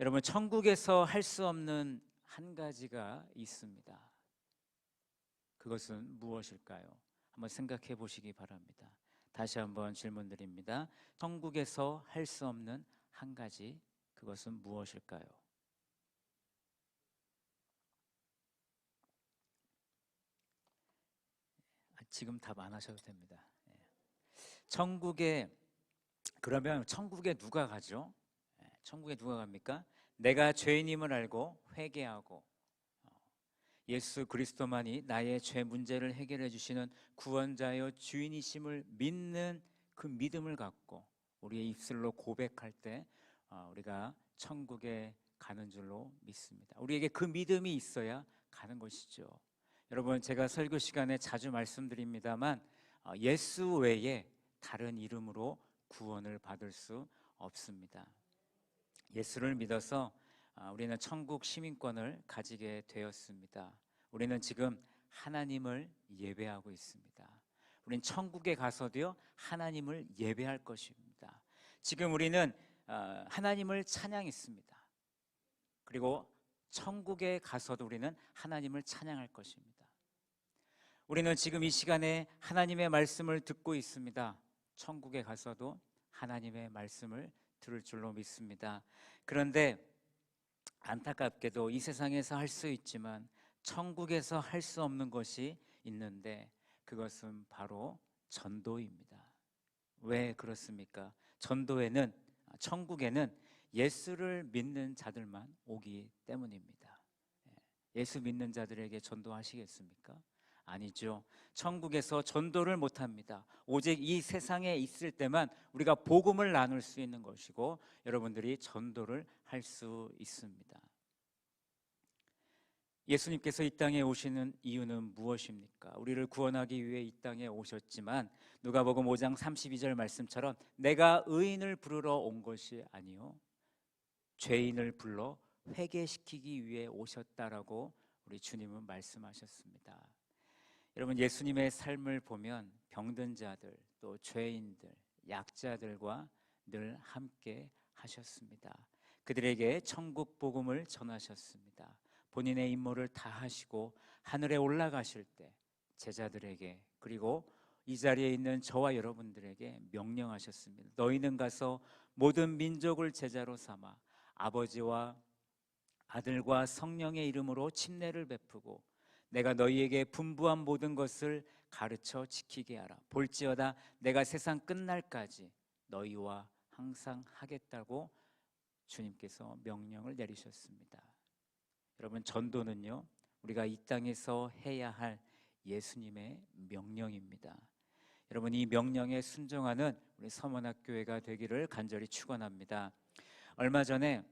여러분, 천국에서 할 수 없는 한 가지가 있습니다. 그것은 무엇일까요? 한번 생각해 보시기 바랍니다. 다시 한번 질문 드립니다. 천국에서 할 수 없는 한 가지, 그것은 무엇일까요? 지금 답 안 하셔도 됩니다. 천국에, 그러면 천국에 누가 가죠? 천국에 누가 갑니까? 내가 죄인임을 알고 회개하고 예수 그리스도만이 나의 죄 문제를 해결해 주시는 구원자여 주인이심을 믿는 그 믿음을 갖고 우리의 입술로 고백할 때 우리가 천국에 가는 줄로 믿습니다. 우리에게 그 믿음이 있어야 가는 것이죠. 여러분, 제가 설교 시간에 자주 말씀드립니다만 예수 외에 다른 이름으로 구원을 받을 수 없습니다. 예수를 믿어서 우리는 천국 시민권을 가지게 되었습니다. 우리는 지금 하나님을 예배하고 있습니다. 우리는 천국에 가서도요 하나님을 예배할 것입니다. 지금 우리는 하나님을 찬양했습니다. 그리고 천국에 가서도 우리는 하나님을 찬양할 것입니다. 우리는 지금 이 시간에 하나님의 말씀을 듣고 있습니다. 천국에 가서도 하나님의 말씀을 들을 줄로 믿습니다. 그런데 안타깝게도 이 세상에서 할 수 있지만 천국에서 할 수 없는 것이 있는데 그것은 바로 전도입니다. 왜 그렇습니까? 전도에는, 천국에는 예수를 믿는 자들만 오기 때문입니다. 예수 믿는 자들에게 전도하시겠습니까? 아니죠. 천국에서 전도를 못합니다. 오직 이 세상에 있을 때만 우리가 복음을 나눌 수 있는 것이고 여러분들이 전도를 할 수 있습니다. 예수님께서 이 땅에 오시는 이유는 무엇입니까? 우리를 구원하기 위해 이 땅에 오셨지만 누가복음 5장 32절 말씀처럼 내가 의인을 부르러 온 것이 아니요 죄인을 불러 회개시키기 위해 오셨다라고 우리 주님은 말씀하셨습니다. 여러분, 예수님의 삶을 보면 병든 자들, 또 죄인들, 약자들과 늘 함께 하셨습니다. 그들에게 천국 복음을 전하셨습니다. 본인의 임무를 다 하시고 하늘에 올라가실 때 제자들에게, 그리고 이 자리에 있는 저와 여러분들에게 명령하셨습니다. 너희는 가서 모든 민족을 제자로 삼아 아버지와 아들과 성령의 이름으로 침례를 베푸고 내가 너희에게 분부한 모든 것을 가르쳐 지키게 하라. 볼지어다 내가 세상 끝날까지 너희와 항상 하겠다고 주님께서 명령을 내리셨습니다. 여러분, 전도는요 우리가 이 땅에서 해야 할 예수님의 명령입니다. 여러분, 이 명령에 순종하는 우리 서문학교회가 되기를 간절히 축원합니다. 얼마 전에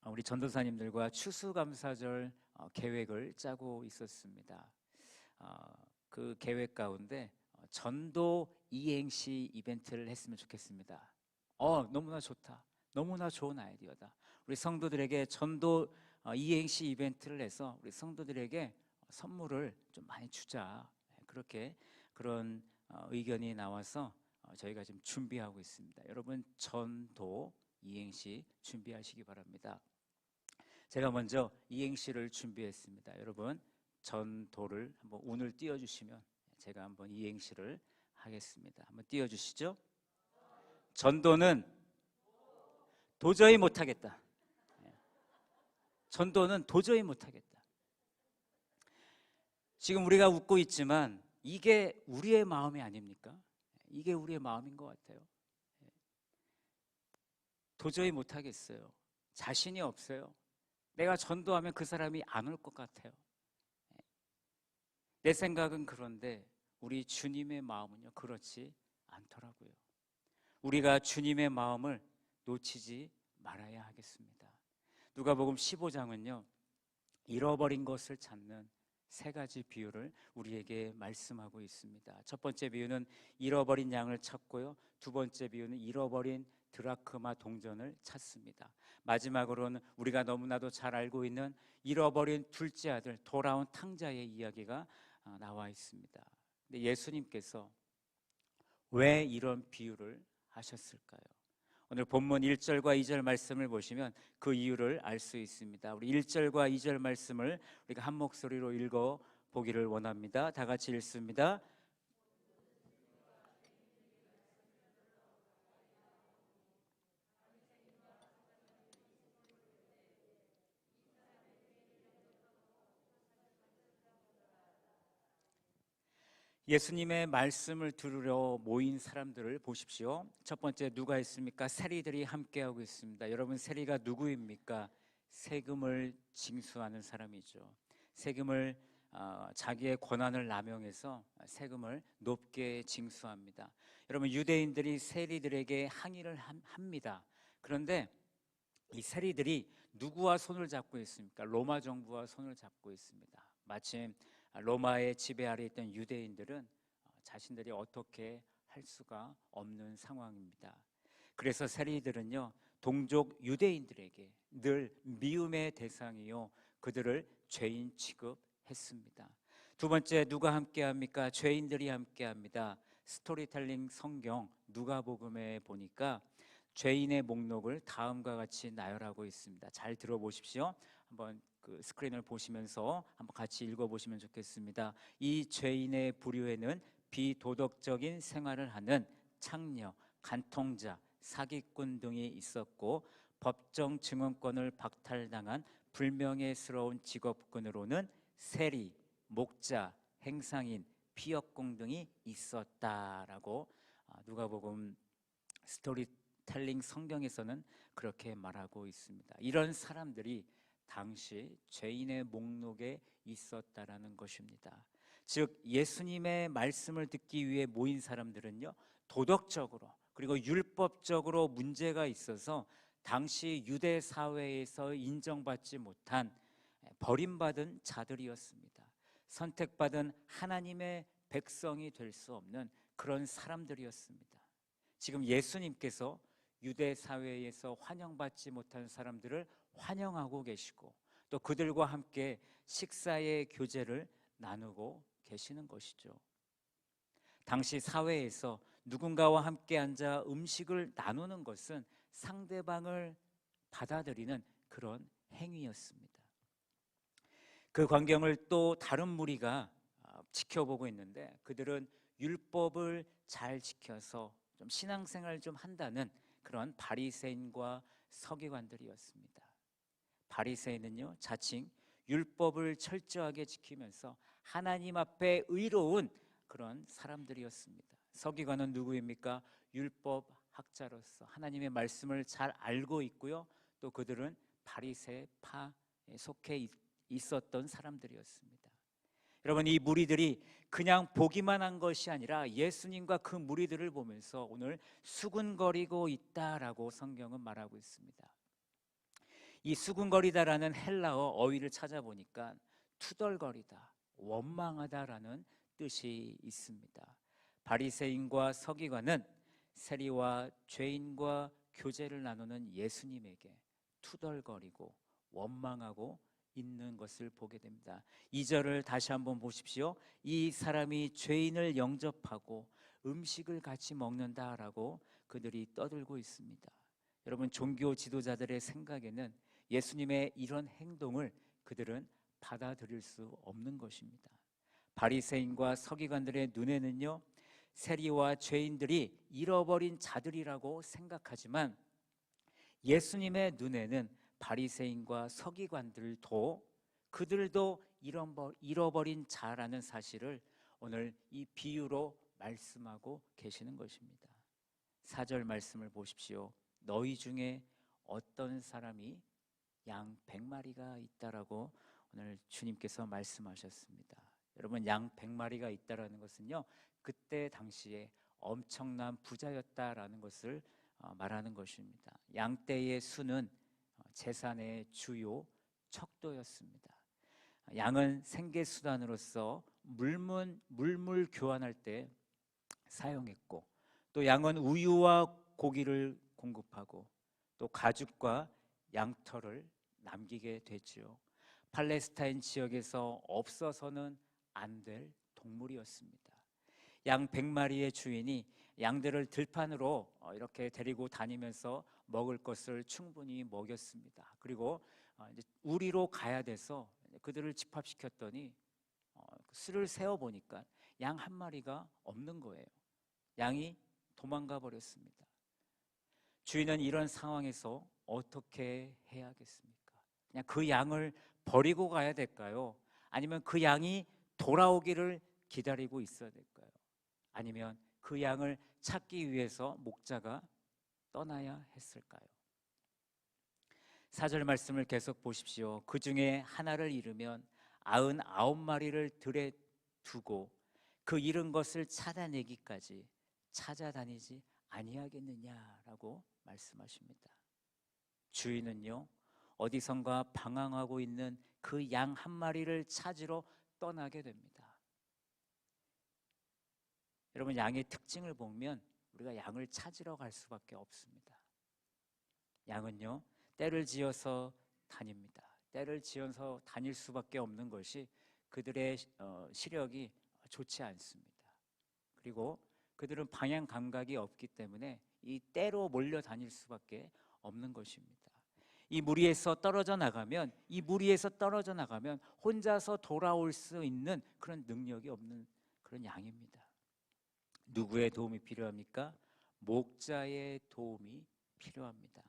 우리 전도사님들과 추수감사절 계획을 짜고 있었습니다. 그 계획 가운데 전도 이행시 이벤트를 했으면 좋겠습니다. 너무나 좋다. 너무나 좋은 아이디어다. 우리 성도들에게 전도 이행시 이벤트를 해서 우리 성도들에게 선물을 좀 많이 주자. 그렇게 그런 의견이 나와서 저희가 지금 준비하고 있습니다. 여러분, 전도 이행시 준비하시기 바랍니다. 제가 먼저 이행시를 준비했습니다. 여러분, 전도를 한번 운을 띄워주시면 제가 한번 이행시를 하겠습니다. 한번 띄워주시죠. 전도는 도저히 못하겠다. 전도는 도저히 못하겠다. 지금 우리가 웃고 있지만 이게 우리의 마음이 아닙니까? 이게 우리의 마음인 것 같아요. 도저히 못하겠어요. 자신이 없어요. 내가 전도하면 그 사람이 안 올 것 같아요. 내 생각은 그런데 우리 주님의 마음은요 그렇지 않더라고요. 우리가 주님의 마음을 놓치지 말아야 하겠습니다. 누가복음 15장은요 잃어버린 것을 찾는 세 가지 비유를 우리에게 말씀하고 있습니다. 첫 번째 비유는 잃어버린 양을 찾고요, 두 번째 비유는 잃어버린 드라크마 동전을 찾습니다. 마지막으로는 우리가 너무나도 잘 알고 있는 잃어버린 둘째 아들, 돌아온 탕자의 이야기가 나와 있습니다. 근데 예수님께서 왜 이런 비유를 하셨을까요? 오늘 본문 1절과 2절 말씀을 보시면 그 이유를 알 수 있습니다. 우리 1절과 2절 말씀을 우리가 한 목소리로 읽어 보기를 원합니다. 다 같이 읽습니다. 예수님의 말씀을 들으러 모인 사람들을 보십시오. 첫 번째 누가 있습니까? 세리들이 함께하고 있습니다. 여러분, 세리가 누구입니까? 세금을 징수하는 사람이죠. 세금을 자기의 권한을 남용해서 세금을 높게 징수합니다. 여러분, 유대인들이 세리들에게 항의를 합니다. 그런데 이 세리들이 누구와 손을 잡고 있습니까? 로마 정부와 손을 잡고 있습니다. 마침 로마의 지배 아래 있던 유대인들은 자신들이 어떻게 할 수가 없는 상황입니다. 그래서 세리들은요, 동족 유대인들에게 늘 미움의 대상이요, 그들을 죄인 취급했습니다. 두 번째 누가 함께합니까? 죄인들이 함께합니다. 스토리텔링 성경 누가복음에 보니까 죄인의 목록을 다음과 같이 나열하고 있습니다. 잘 들어보십시오. 한번 그 스크린을 보시면서 한번 같이 읽어보시면 좋겠습니다. 이 죄인의 부류에는 비도덕적인 생활을 하는 창녀, 간통자, 사기꾼 등이 있었고, 법정 증언권을 박탈당한 불명예스러운 직업군으로는 세리, 목자, 행상인, 피역공 등이 있었다라고 누가복음 스토리텔링 성경에서는 그렇게 말하고 있습니다. 이런 사람들이 당시 죄인의 목록에 있었다라는 것입니다. 즉 예수님의 말씀을 듣기 위해 모인 사람들은요, 도덕적으로 그리고 율법적으로 문제가 있어서 당시 유대 사회에서 인정받지 못한 버림받은 자들이었습니다. 선택받은 하나님의 백성이 될 수 없는 그런 사람들이었습니다. 지금 예수님께서 유대 사회에서 환영받지 못한 사람들을 환영하고 계시고, 또 그들과 함께 식사의 교제를 나누고 계시는 것이죠. 당시 사회에서 누군가와 함께 앉아 음식을 나누는 것은 상대방을 받아들이는 그런 행위였습니다. 그 광경을 또 다른 무리가 지켜보고 있는데, 그들은 율법을 잘 지켜서 좀 신앙생활을 좀 한다는 그런 바리새인과 서기관들이었습니다. 바리새인은요, 자칭 율법을 철저하게 지키면서 하나님 앞에 의로운 그런 사람들이었습니다. 서기관은 누구입니까? 율법 학자로서 하나님의 말씀을 잘 알고 있고요, 또 그들은 바리새파에 속해 있었던 사람들이었습니다. 여러분, 이 무리들이 그냥 보기만 한 것이 아니라 예수님과 그 무리들을 보면서 오늘 수군거리고 있다라고 성경은 말하고 있습니다. 이 수군거리다라는 헬라어 어휘를 찾아보니까 투덜거리다, 원망하다라는 뜻이 있습니다. 바리새인과 서기관은 세리와 죄인과 교제를 나누는 예수님에게 투덜거리고 원망하고 있는 것을 보게 됩니다. 2절을 다시 한번 보십시오. 이 사람이 죄인을 영접하고 음식을 같이 먹는다라고 그들이 떠들고 있습니다. 여러분, 종교 지도자들의 생각에는 예수님의 이런 행동을 그들은 받아들일 수 없는 것입니다. 바리새인과 서기관들의 눈에는요, 세리와 죄인들이 잃어버린 자들이라고 생각하지만 예수님의 눈에는 바리새인과 서기관들도 그들도 잃어버린 자라는 사실을 오늘 이 비유로 말씀하고 계시는 것입니다. 4절 말씀을 보십시오. 너희 중에 어떤 사람이 양 100마리가 있다라고 오늘 주님께서 말씀하셨습니다. 여러분, 양 100마리가 있다라는 것은요, 그때 당시에 엄청난 부자였다라는 것을 말하는 것입니다. 양떼의 수는 재산의 주요 척도였습니다. 양은 생계수단으로서 물물 교환할 때 사용했고, 또 양은 우유와 고기를 공급하고 또 가죽과 양털을 남기게 됐지요. 팔레스타인 지역에서 없어서는 안 될 동물이었습니다. 양 100마리의 주인이 양들을 들판으로 이렇게 데리고 다니면서 먹을 것을 충분히 먹였습니다. 그리고 이제 우리로 가야 돼서 그들을 집합시켰더니 수를 세어 보니까 양 한 마리가 없는 거예요. 양이 도망가 버렸습니다. 주인은 이런 상황에서 어떻게 해야겠습니까? 그냥 그 양을 버리고 가야 될까요? 아니면 그 양이 돌아오기를 기다리고 있어야 될까요? 아니면 그 양을 찾기 위해서 목자가 떠나야 했을까요? 4절 말씀을 계속 보십시오. 그 중에 하나를 잃으면 99마리를 들에 두고 그 잃은 것을 찾아내기까지 찾아다니지 아니하겠느냐라고 말씀하십니다. 주인은요, 어디선가 방황하고 있는 그 양 한 마리를 찾으러 떠나게 됩니다. 여러분, 양의 특징을 보면 우리가 양을 찾으러 갈 수밖에 없습니다. 양은요, 떼를 지어서 다닙니다. 떼를 지어서 다닐 수밖에 없는 것이 그들의 시력이 좋지 않습니다. 그리고 그들은 방향 감각이 없기 때문에 이 떼로 몰려 다닐 수밖에 없는 것입니다. 이 무리에서 떨어져 나가면 혼자서 돌아올 수 있는 그런 능력이 없는 그런 양입니다. 누구의 도움이 필요합니까? 목자의 도움이 필요합니다.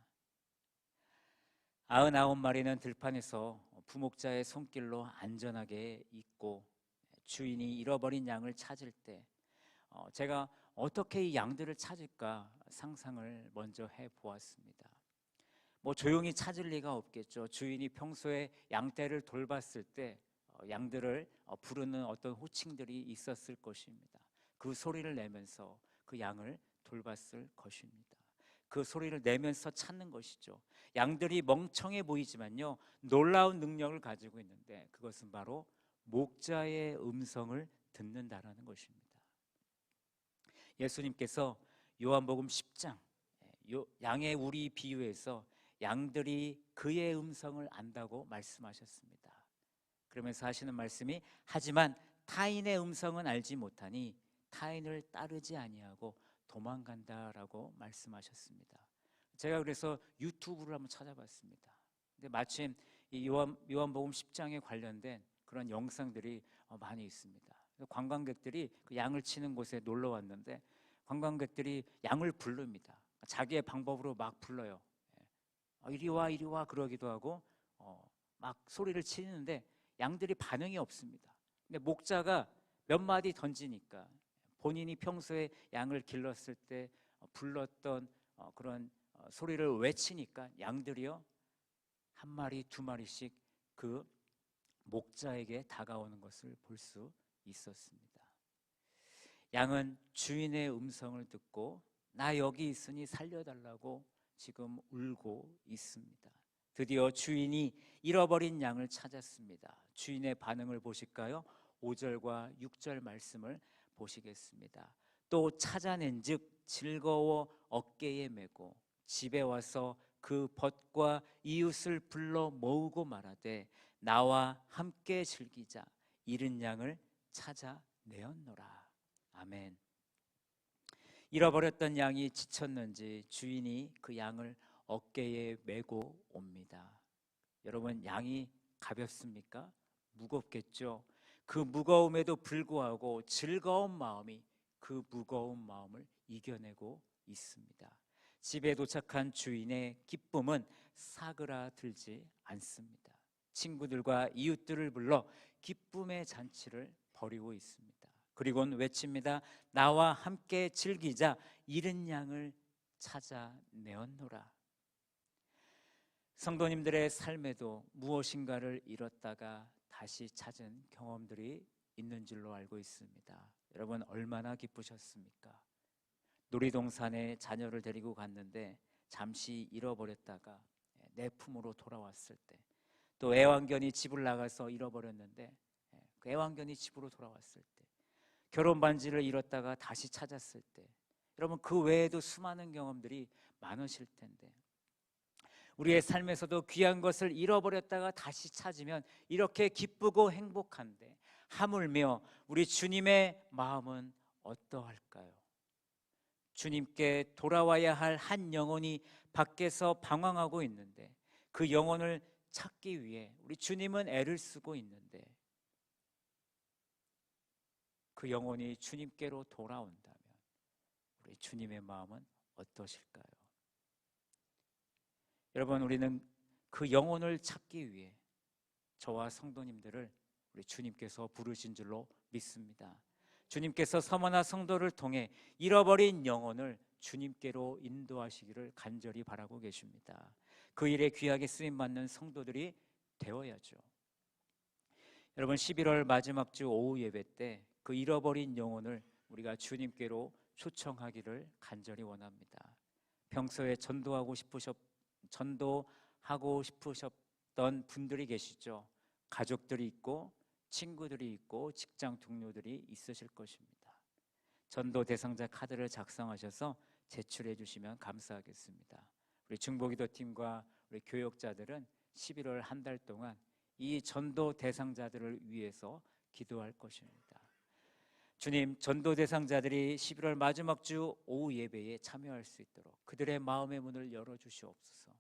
99마리는 들판에서 부목자의 손길로 안전하게 있고 주인이 잃어버린 양을 찾을 때 제가 어떻게 이 양들을 찾을까 상상을 먼저 해보았습니다. 뭐 조용히 찾을 리가 없겠죠. 주인이 평소에 양떼를 돌봤을 때 양들을 부르는 어떤 호칭들이 있었을 것입니다. 그 소리를 내면서 그 양을 돌봤을 것입니다. 그 소리를 내면서 찾는 것이죠. 양들이 멍청해 보이지만요, 놀라운 능력을 가지고 있는데 그것은 바로 목자의 음성을 듣는다라는 것입니다. 예수님께서 요한복음 10장 양의 우리 비유에서 양들이 그의 음성을 안다고 말씀하셨습니다. 그러면서 하시는 말씀이 하지만 타인의 음성은 알지 못하니 타인을 따르지 아니하고 도망간다라고 말씀하셨습니다. 제가 그래서 유튜브를 한번 찾아봤습니다. 근데 마침 이 요한복음 10장에 관련된 그런 영상들이 많이 있습니다. 관광객들이 그 양을 치는 곳에 놀러 왔는데 관광객들이 양을 부릅니다. 자기의 방법으로 막 불러요. 이리 와 이리 와 그러기도 하고 막 소리를 치는데 양들이 반응이 없습니다. 근데 목자가 몇 마디 던지니까 본인이 평소에 양을 길렀을 때 불렀던 그런 소리를 외치니까 양들이요 한 마리 두 마리씩 그 목자에게 다가오는 것을 볼 수 있었습니다. 양은 주인의 음성을 듣고 나 여기 있으니 살려달라고 지금 울고 있습니다. 드디어 주인이 잃어버린 양을 찾았습니다. 주인의 반응을 보실까요? 5절과 6절 말씀을 보시겠습니다. 또 찾아낸즉 즐거워 어깨에 메고 집에 와서 그 벗과 이웃을 불러 모으고 말하되 나와 함께 즐기자 잃은 양을 찾아내었노라. 아멘. 잃어버렸던 양이 지쳤는지 주인이 그 양을 어깨에 메고 옵니다. 여러분, 양이 가볍습니까? 무겁겠죠. 그 무거움에도 불구하고 즐거운 마음이 그 무거운 마음을 이겨내고 있습니다. 집에 도착한 주인의 기쁨은 사그라들지 않습니다. 친구들과 이웃들을 불러 기쁨의 잔치를 벌이고 있습니다. 그리고는 외칩니다. 나와 함께 즐기자 잃은 양을 찾아내었노라. 성도님들의 삶에도 무엇인가를 잃었다가 다시 찾은 경험들이 있는 줄로 알고 있습니다. 여러분 얼마나 기쁘셨습니까? 놀이동산에 자녀를 데리고 갔는데 잠시 잃어버렸다가 내 품으로 돌아왔을 때, 또 애완견이 집을 나가서 잃어버렸는데 그 애완견이 집으로 돌아왔을 때, 결혼 반지를 잃었다가 다시 찾았을 때, 여러분 그 외에도 수많은 경험들이 많으실 텐데 우리의 삶에서도 귀한 것을 잃어버렸다가 다시 찾으면 이렇게 기쁘고 행복한데 하물며 우리 주님의 마음은 어떠할까요? 주님께 돌아와야 할 한 영혼이 밖에서 방황하고 있는데, 그 영혼을 찾기 위해 우리 주님은 애를 쓰고 있는데, 그 영혼이 주님께로 돌아온다면 우리 주님의 마음은 어떠실까요? 여러분, 우리는 그 영혼을 찾기 위해 저와 성도님들을 우리 주님께서 부르신 줄로 믿습니다. 주님께서 서머나 성도를 통해 잃어버린 영혼을 주님께로 인도하시기를 간절히 바라고 계십니다. 그 일에 귀하게 쓰임받는 성도들이 되어야죠. 여러분, 11월 마지막 주 오후 예배 때 그 잃어버린 영혼을 우리가 주님께로 초청하기를 간절히 원합니다. 평소에 전도하고 싶으셨던 분들이 계시죠. 가족들이 있고 친구들이 있고 직장 동료들이 있으실 것입니다. 전도 대상자 카드를 작성하셔서 제출해 주시면 감사하겠습니다. 우리 중보기도 팀과 우리 교역자들은 11월 한 달 동안 이 전도 대상자들을 위해서 기도할 것입니다. 주님, 전도 대상자들이 11월 마지막 주 오후 예배에 참여할 수 있도록 그들의 마음의 문을 열어주시옵소서.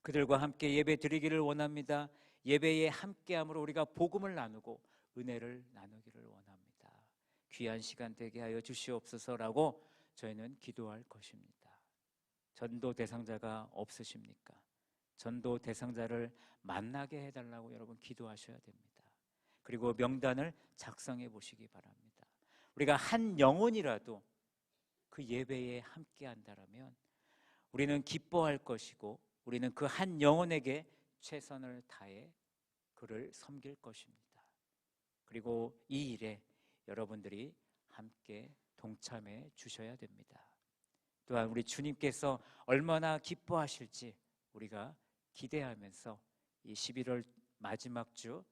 그들과 함께 예배 드리기를 원합니다. 예배에 함께함으로 우리가 복음을 나누고 은혜를 나누기를 원합니다. 귀한 시간 되게 하여 주시옵소서라고 저희는 기도할 것입니다. 전도 대상자가 없으십니까? 전도 대상자를 만나게 해달라고 여러분 기도하셔야 됩니다. 그리고 명단을 작성해 보시기 바랍니다. 우리가 한 영혼이라도 그 예배에 함께 한다면 우리는 기뻐할 것이고, 우리는 그 한 영혼에게 최선을 다해 그를 섬길 것입니다. 그리고 이 일에 여러분들이 함께 동참해 주셔야 됩니다. 또한 우리 주님께서 얼마나 기뻐하실지 우리가 기대하면서 이 11월 마지막 주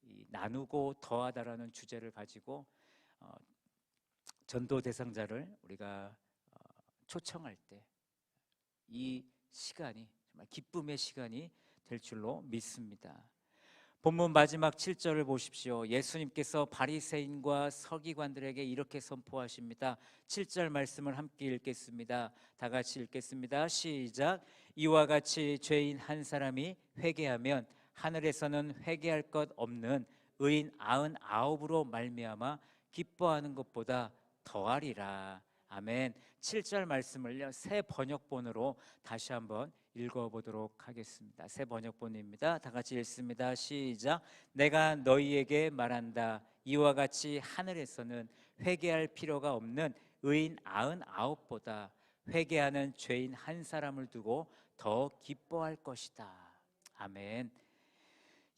이 나누고 더하다라는 주제를 가지고 전도 대상자를 우리가 초청할 때 이 시간이 정말 기쁨의 시간이 될 줄로 믿습니다. 본문 마지막 7절을 보십시오. 예수님께서 바리새인과 서기관들에게 이렇게 선포하십니다. 7절 말씀을 함께 읽겠습니다. 다 같이 읽겠습니다. 시작. 이와 같이 죄인 한 사람이 회개하면 하늘에서는 회개할 것 없는 의인 99으로 말미암아 기뻐하는 것보다 더하리라. 아멘. 7절 말씀을요, 새 번역본으로 다시 한번 읽어보도록 하겠습니다. 새 번역본입니다. 다 같이 읽습니다. 시작. 내가 너희에게 말한다. 이와 같이 하늘에서는 회개할 필요가 없는 의인 99보다 회개하는 죄인 한 사람을 두고 더 기뻐할 것이다. 아멘.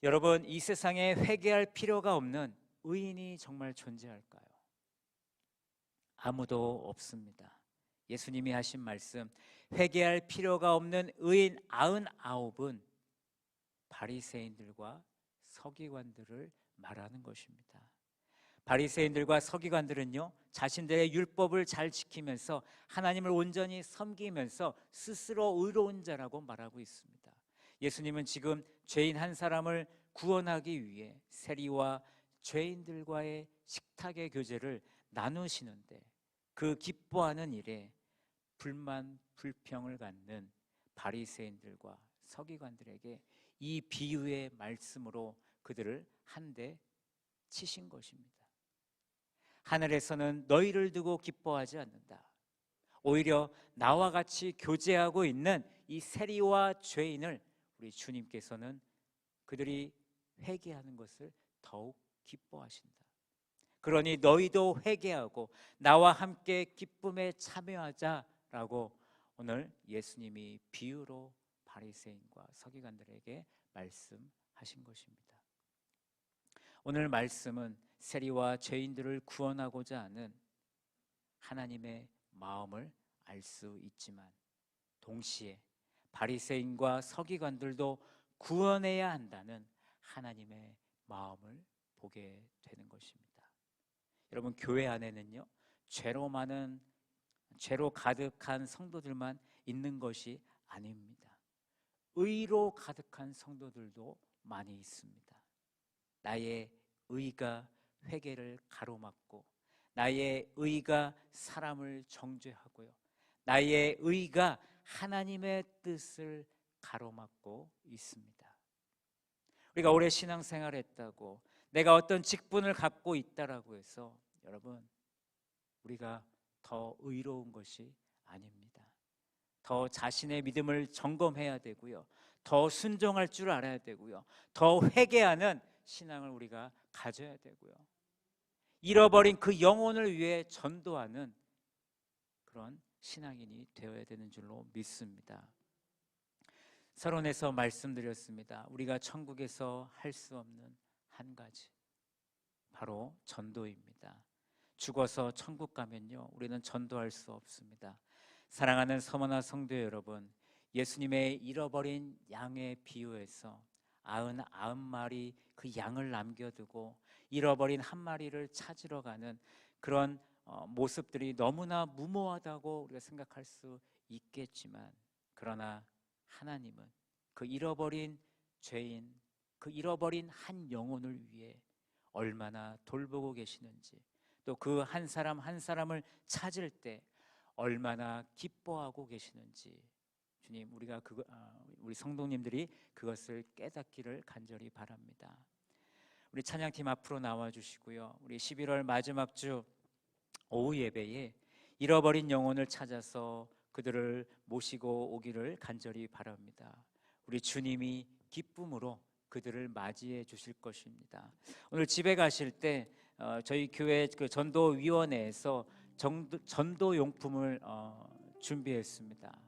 여러분, 이 세상에 회개할 필요가 없는 의인이 정말 존재할까요? 아무도 없습니다. 예수님이 하신 말씀, 회개할 필요가 없는 의인 99은 바리새인들과 서기관들을 말하는 것입니다. 바리새인들과 서기관들은요, 자신들의 율법을 잘 지키면서 하나님을 온전히 섬기면서 스스로 의로운 자라고 말하고 있습니다. 예수님은 지금 죄인 한 사람을 구원하기 위해 세리와 죄인들과의 식탁의 교제를 나누시는데, 그 기뻐하는 일에 불만 불평을 갖는 바리새인들과 서기관들에게 이 비유의 말씀으로 그들을 한 대 치신 것입니다. 하늘에서는 너희를 두고 기뻐하지 않는다. 오히려 나와 같이 교제하고 있는 이 세리와 죄인을 우리 주님께서는 그들이 회개하는 것을 더욱 기뻐하신다. 그러니 너희도 회개하고 나와 함께 기쁨에 참여하자라고 오늘 예수님이 비유로 바리새인과 서기관들에게 말씀하신 것입니다. 오늘 말씀은 세리와 죄인들을 구원하고자 하는 하나님의 마음을 알 수 있지만, 동시에 바리새인과 서기관들도 구원해야 한다는 하나님의 마음을 보게 되는 것입니다. 여러분, 교회 안에는요, 죄로 가득한 성도들만 있는 것이 아닙니다. 의로 가득한 성도들도 많이 있습니다. 나의 의가 회개를 가로막고 나의 의가 사람을 정죄하고요. 나의 의가 하나님의 뜻을 가로막고 있습니다. 우리가 오래 신앙생활을 했다고, 내가 어떤 직분을 갖고 있다라고 해서 여러분, 우리가 더 의로운 것이 아닙니다. 더 자신의 믿음을 점검해야 되고요. 더 순종할 줄 알아야 되고요. 더 회개하는 신앙을 우리가 가져야 되고요. 잃어버린 그 영혼을 위해 전도하는 그런 신앙인이 되어야 되는 줄로 믿습니다. 서론에서 말씀드렸습니다. 우리가 천국에서 할 수 없는 한 가지, 바로 전도입니다. 죽어서 천국 가면요, 우리는 전도할 수 없습니다. 사랑하는 서머나 성도 여러분, 예수님의 잃어버린 양의 비유에서 99마리 그 양을 남겨두고 잃어버린 한 마리를 찾으러 가는 그런 모습들이 너무나 무모하다고 우리가 생각할 수 있겠지만, 그러나 하나님은 그 잃어버린 죄인, 그 잃어버린 한 영혼을 위해 얼마나 돌보고 계시는지, 또 그 한 사람 한 사람을 찾을 때 얼마나 기뻐하고 계시는지, 주님, 우리 성도님들이 그것을 깨닫기를 간절히 바랍니다. 우리 찬양팀 앞으로 나와 주시고요. 우리 11월 마지막 주 오후 예배에 잃어버린 영혼을 찾아서 그들을 모시고 오기를 간절히 바랍니다. 우리 주님이 기쁨으로 그들을 맞이해 주실 것입니다. 오늘 집에 가실 때 저희 교회 그 전도위원회에서 전도 용품을 준비했습니다.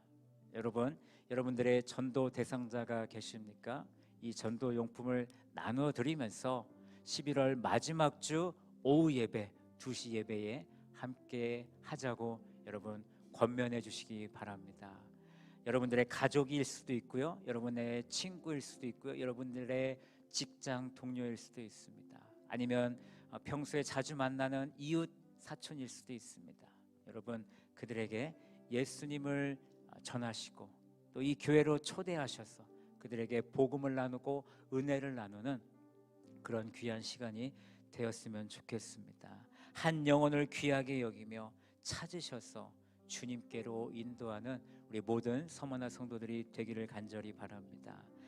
여러분들의 전도 대상자가 계십니까? 이 전도 용품을 나눠 드리면서 11월 마지막 주 오후 예배 2시 예배에 함께 하자고 여러분 권면해 주시기 바랍니다. 여러분들의 가족일 수도 있고요, 여러분의 친구일 수도 있고요, 여러분들의 직장 동료일 수도 있습니다. 아니면 평소에 자주 만나는 이웃 사촌일 수도 있습니다. 여러분, 그들에게 예수님을 전하시고 또 이 교회로 초대하셔서 그들에게 복음을 나누고 은혜를 나누는 그런 귀한 시간이 되었으면 좋겠습니다. 한 영혼을 귀하게 여기며 찾으셔서 주님께로 인도하는 우리 모든 서머나 성도들이 되기를 간절히 바랍니다.